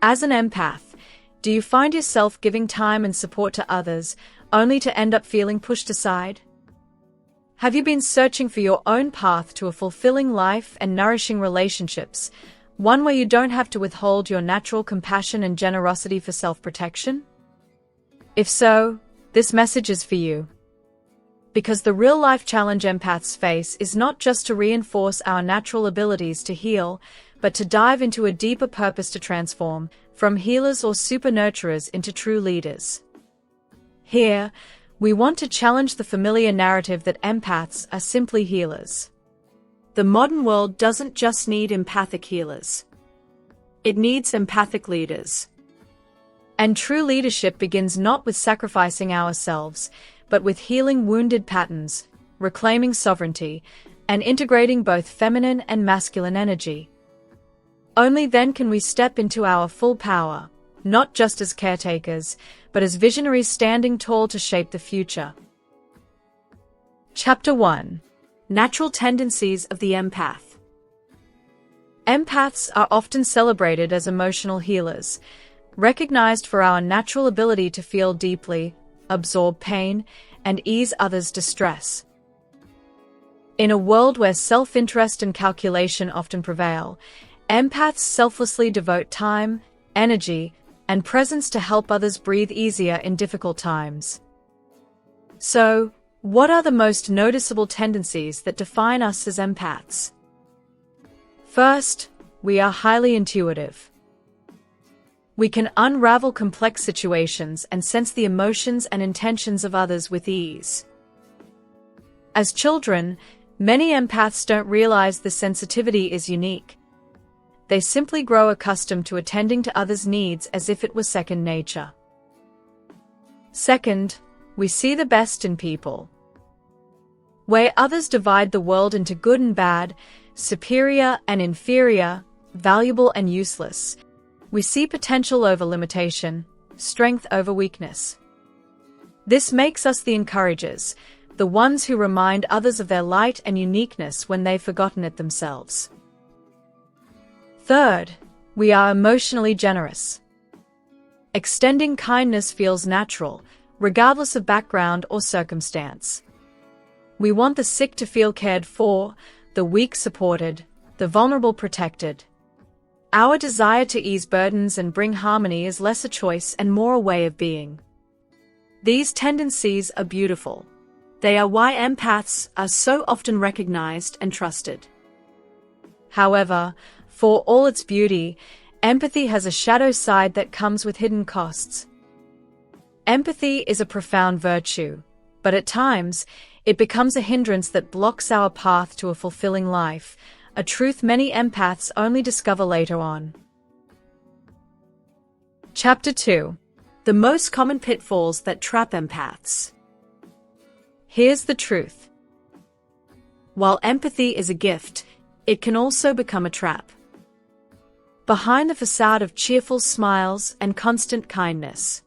As an empath, do you find yourself giving time and support to others, only to end up feeling pushed aside? Have you been searching for your own path to a fulfilling life and nourishing relationships, one where you don't have to withhold your natural compassion and generosity for self-protection? If so, this message is for you. Because the real-life challenge empaths face is not just to reinforce our natural abilities to heal, but to dive into a deeper purpose to transform, from healers or super nurturers into true leaders. Here, we want to challenge the familiar narrative that empaths are simply healers. The modern world doesn't just need empathic healers. It needs empathic leaders. And true leadership begins not with sacrificing ourselves, but with healing wounded patterns, reclaiming sovereignty, and integrating both feminine and masculine energy. Only then can we step into our full power, not just as caretakers, but as visionaries standing tall to shape the future. Chapter 1. Natural Tendencies of the Empath. Empaths are often celebrated as emotional healers, recognized for our natural ability to feel deeply, absorb pain, and ease others' distress. In a world where self-interest and calculation often prevail, empaths selflessly devote time, energy, and presence to help others breathe easier in difficult times. So, what are the most noticeable tendencies that define us as empaths? First, we are highly intuitive. We can unravel complex situations and sense the emotions and intentions of others with ease. As children, many empaths don't realize this sensitivity is unique. They simply grow accustomed to attending to others' needs as if it was second nature. Second, we see the best in people. Where others divide the world into good and bad, superior and inferior, valuable and useless, we see potential over limitation, strength over weakness. This makes us the encouragers, the ones who remind others of their light and uniqueness when they've forgotten it themselves. Third, we are emotionally generous. Extending kindness feels natural, regardless of background or circumstance. We want the sick to feel cared for, the weak supported, the vulnerable protected. Our desire to ease burdens and bring harmony is less a choice and more a way of being. These tendencies are beautiful. They are why empaths are so often recognized and trusted. However, for all its beauty, empathy has a shadow side that comes with hidden costs. Empathy is a profound virtue, but at times, it becomes a hindrance that blocks our path to a fulfilling life, a truth many empaths only discover later on. Chapter 2. The most common pitfalls that trap empaths. Here's the truth. While empathy is a gift, it can also become a trap. Behind the facade of cheerful smiles and constant kindness,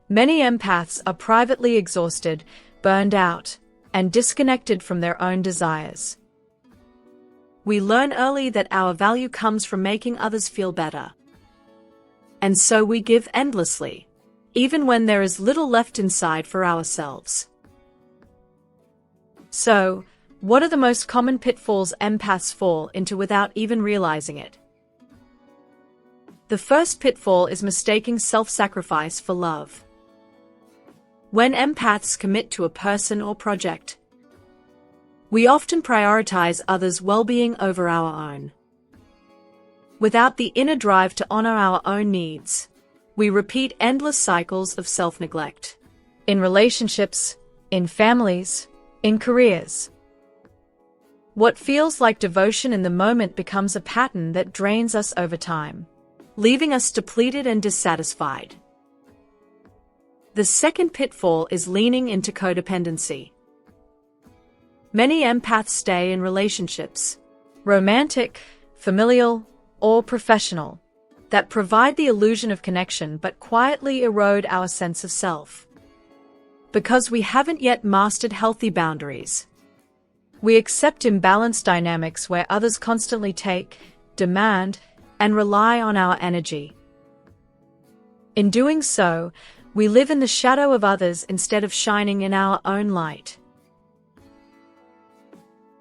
many empaths are privately exhausted, burned out, and disconnected from their own desires. We learn early that our value comes from making others feel better. And so we give endlessly, even when there is little left inside for ourselves. So, what are the most common pitfalls empaths fall into without even realizing it? The first pitfall is mistaking self-sacrifice for love. When empaths commit to a person or project, we often prioritize others' well-being over our own. Without the inner drive to honor our own needs, we repeat endless cycles of self-neglect. In relationships, in families, in careers. What feels like devotion in the moment becomes a pattern that drains us over time, leaving us depleted and dissatisfied. The second pitfall is leaning into codependency. Many empaths stay in relationships, romantic, familial, or professional, that provide the illusion of connection but quietly erode our sense of self. Because we haven't yet mastered healthy boundaries, we accept imbalanced dynamics where others constantly take, demand, and rely on our energy, In doing so, we live in the shadow of others instead of shining in our own light.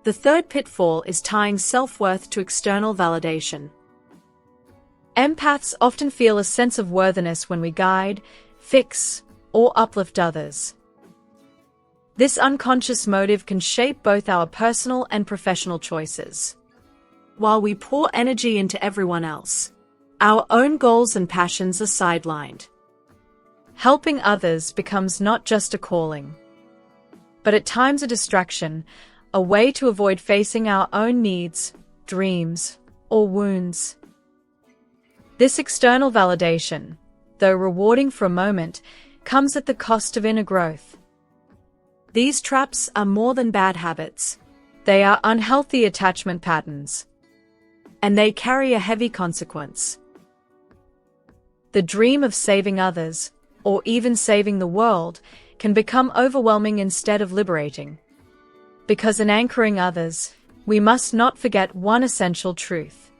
The third pitfall is tying self-worth to external validation. Empaths often feel a sense of worthiness when we guide, fix, or uplift others. This unconscious motive can shape both our personal and professional choices. While we pour energy into everyone else, our own goals and passions are sidelined. Helping others becomes not just a calling, but at times a distraction, a way to avoid facing our own needs, dreams, or wounds. This external validation, though rewarding for a moment, comes at the cost of inner growth. These traps are more than bad habits. They are unhealthy attachment patterns, and they carry a heavy consequence. The dream of saving others, or even saving the world, can become overwhelming instead of liberating. Because in anchoring others, we must not forget one essential truth.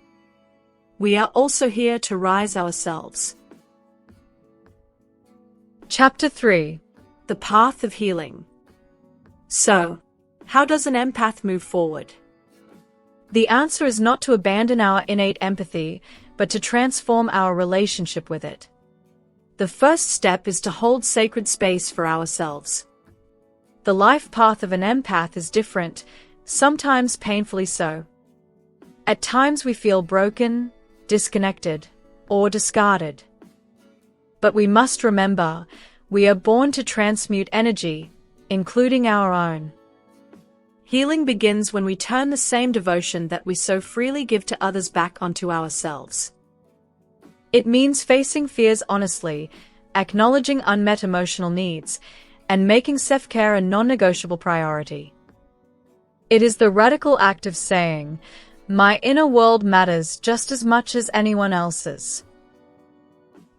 We are also here to rise ourselves. Chapter 3. The Path of Healing. So, how does an empath move forward? The answer is not to abandon our innate empathy, but to transform our relationship with it. The first step is to hold sacred space for ourselves. The life path of an empath is different, sometimes painfully so. At times we feel broken, disconnected, or discarded. But we must remember, we are born to transmute energy, including our own. Healing begins when we turn the same devotion that we so freely give to others back onto ourselves. It means facing fears honestly, acknowledging unmet emotional needs, and making self-care a non-negotiable priority. It is the radical act of saying, "My inner world matters just as much as anyone else's."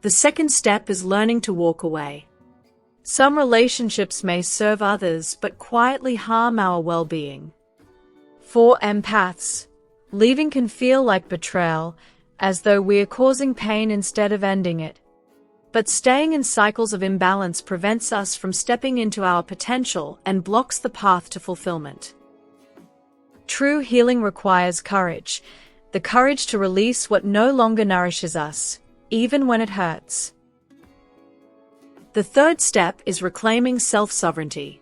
The second step is learning to walk away. Some relationships may serve others but quietly harm our well-being. For empaths, leaving can feel like betrayal, as though we are causing pain instead of ending it. But staying in cycles of imbalance prevents us from stepping into our potential and blocks the path to fulfillment. True healing requires courage, the courage to release what no longer nourishes us, even when it hurts. The third step is reclaiming self-sovereignty.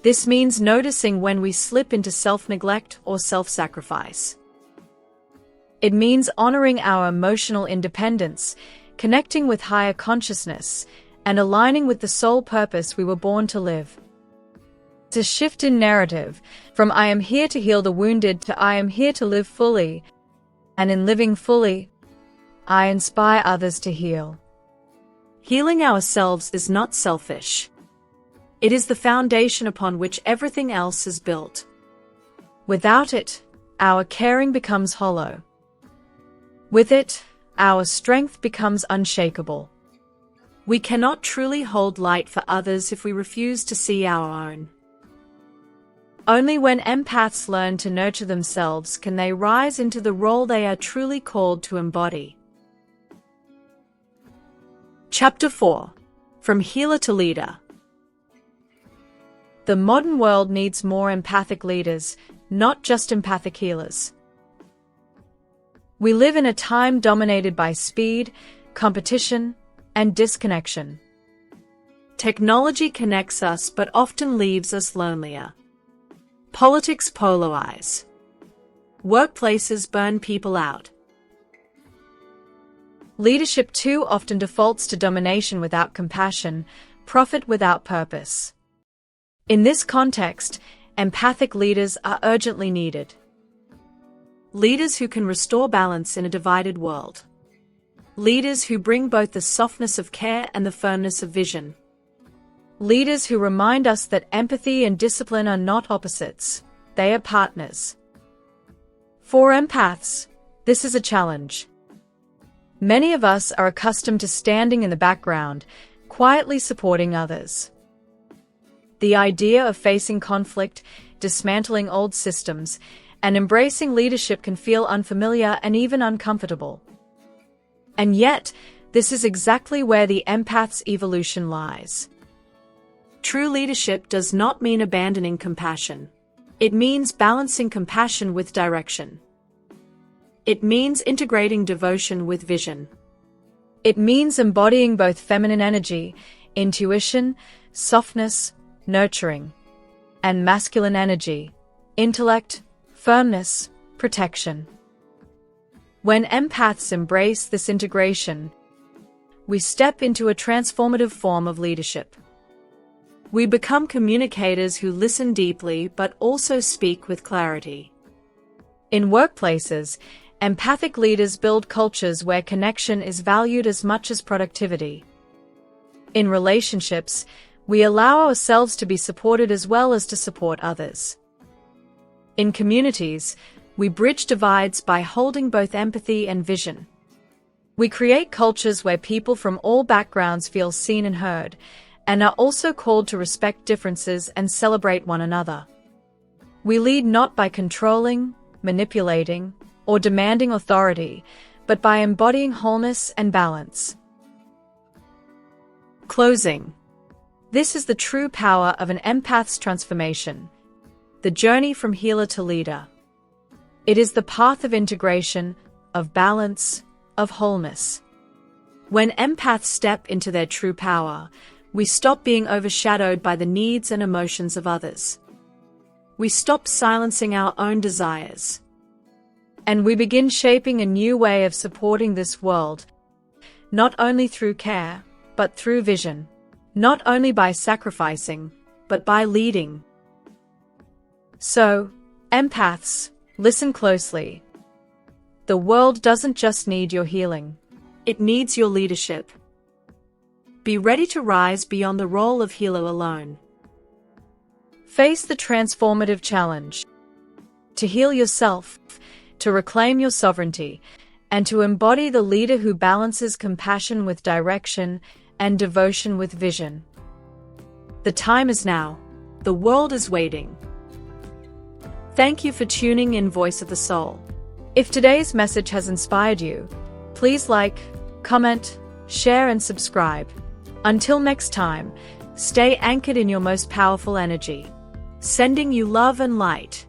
This means noticing when we slip into self-neglect or self-sacrifice. It means honoring our emotional independence, connecting with higher consciousness, and aligning with the sole purpose we were born to live. It's a shift in narrative, from "I am here to heal the wounded" to "I am here to live fully," and in living fully, I inspire others to heal. Healing ourselves is not selfish. It is the foundation upon which everything else is built. Without it, our caring becomes hollow. With it, our strength becomes unshakable. We cannot truly hold light for others if we refuse to see our own. Only when empaths learn to nurture themselves can they rise into the role they are truly called to embody. Chapter 4. From Healer to Leader. The modern world needs more empathic leaders, not just empathic healers. We live in a time dominated by speed, competition, and disconnection. Technology connects us but often leaves us lonelier. Politics polarize. Workplaces burn people out. Leadership too often defaults to domination without compassion, profit without purpose. In this context, empathic leaders are urgently needed. Leaders who can restore balance in a divided world. Leaders who bring both the softness of care and the firmness of vision. Leaders who remind us that empathy and discipline are not opposites, they are partners. For empaths, this is a challenge. Many of us are accustomed to standing in the background, quietly supporting others. The idea of facing conflict, dismantling old systems, and embracing leadership can feel unfamiliar and even uncomfortable. And yet, This is exactly where the empath's evolution lies. True leadership does not mean abandoning compassion. It means balancing compassion with direction. It means integrating devotion with vision. It means embodying both feminine energy, intuition, softness, nurturing, and masculine energy, intellect, firmness, protection. When empaths embrace this integration, we step into a transformative form of leadership. We become communicators who listen deeply but also speak with clarity. In workplaces, empathic leaders build cultures where connection is valued as much as productivity. In relationships, we allow ourselves to be supported as well as to support others. In communities, we bridge divides by holding both empathy and vision. We create cultures where people from all backgrounds feel seen and heard, and are also called to respect differences and celebrate one another. We lead not by controlling, manipulating, or demanding authority, but by embodying wholeness and balance. Closing. This is the true power of an empath's transformation, the journey from healer to leader. It is the path of integration, of balance, of wholeness. When empaths step into their true power, we stop being overshadowed by the needs and emotions of others. We stop silencing our own desires. And we begin shaping a new way of supporting this world, not only through care, but through vision. Not only by sacrificing, but by leading. So, empaths, listen closely. The world doesn't just need your healing. It needs your leadership. Be ready to rise beyond the role of healer alone. Face the transformative challenge. To heal yourself, to reclaim your sovereignty, and to embody the leader who balances compassion with direction and devotion with vision. The time is now. The world is waiting. Thank you for tuning in Voice of the Soul. If today's message has inspired you, please like, comment, share and subscribe. Until next time, stay anchored in your most powerful energy. Sending you love and light.